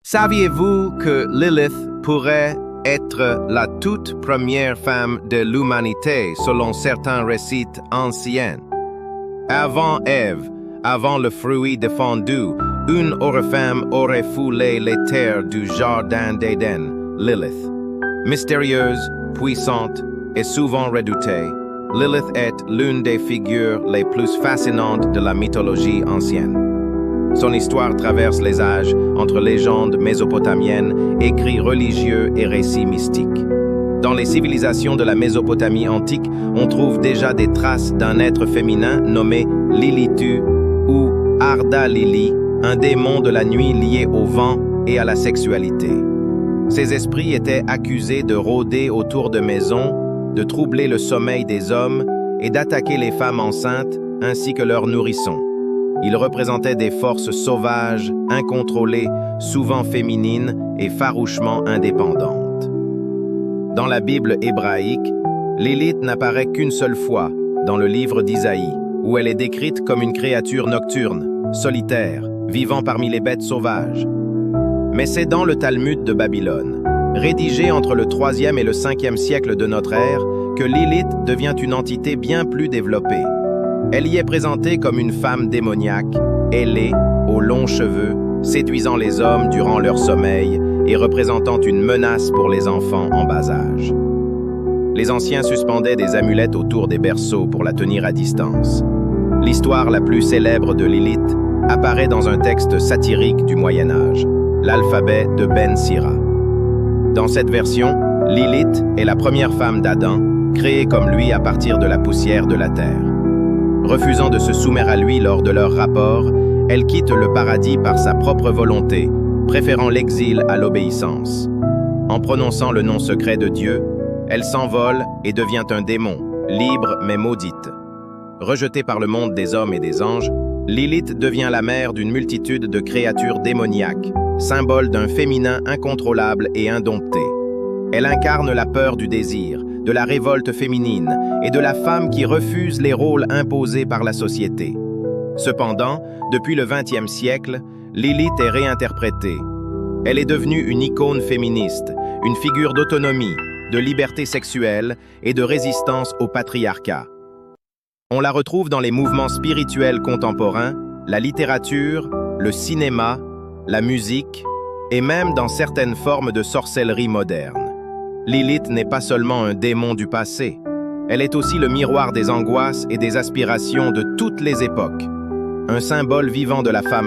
Saviez-vous que Lilith pourrait être la toute première femme de l'humanité selon certains récits anciens? Avant Ève, avant le fruit défendu, une autre femme aurait foulé les terres du jardin d'Éden, Lilith. Mystérieuse, puissante et souvent redoutée, Lilith est l'une des figures les plus fascinantes de la mythologie ancienne. Son histoire traverse les âges entre légendes mésopotamiennes, écrits religieux et récits mystiques. Dans les civilisations de la Mésopotamie antique, on trouve déjà des traces d'un être féminin nommé Lilitu ou Arda Lili, un démon de la nuit lié au vent et à la sexualité. Ces esprits étaient accusés de rôder autour de maisons, de troubler le sommeil des hommes et d'attaquer les femmes enceintes ainsi que leurs nourrissons. Ils représentaient des forces sauvages, incontrôlées, souvent féminines et farouchement indépendantes. Dans la Bible hébraïque, Lilith n'apparaît qu'une seule fois, dans le livre d'Isaïe, où elle est décrite comme une créature nocturne, solitaire, vivant parmi les bêtes sauvages. Mais c'est dans le Talmud de Babylone, rédigé entre le 3e et le 5e siècle de notre ère, que Lilith devient une entité bien plus développée. Elle y est présentée comme une femme démoniaque, ailée, aux longs cheveux, séduisant les hommes durant leur sommeil et représentant une menace pour les enfants en bas âge. Les anciens suspendaient des amulettes autour des berceaux pour la tenir à distance. L'histoire la plus célèbre de Lilith apparaît dans un texte satirique du Moyen Âge, l'alphabet de Ben Sira. Dans cette version, Lilith est la première femme d'Adam, créée comme lui à partir de la poussière de la terre. Refusant de se soumettre à lui lors de leur rapport, elle quitte le paradis par sa propre volonté, préférant l'exil à l'obéissance. En prononçant le nom secret de Dieu, elle s'envole et devient un démon, libre mais maudite. Rejetée par le monde des hommes et des anges, Lilith devient la mère d'une multitude de créatures démoniaques, symbole d'un féminin incontrôlable et indompté. Elle incarne la peur du désir, de la révolte féminine et de la femme qui refuse les rôles imposés par la société. Cependant, depuis le XXe siècle, Lilith est réinterprétée. Elle est devenue une icône féministe, une figure d'autonomie, de liberté sexuelle et de résistance au patriarcat. On la retrouve dans les mouvements spirituels contemporains, la littérature, le cinéma, la musique et même dans certaines formes de sorcellerie moderne. Lilith n'est pas seulement un démon du passé, elle est aussi le miroir des angoisses et des aspirations de toutes les époques, un symbole vivant de la femme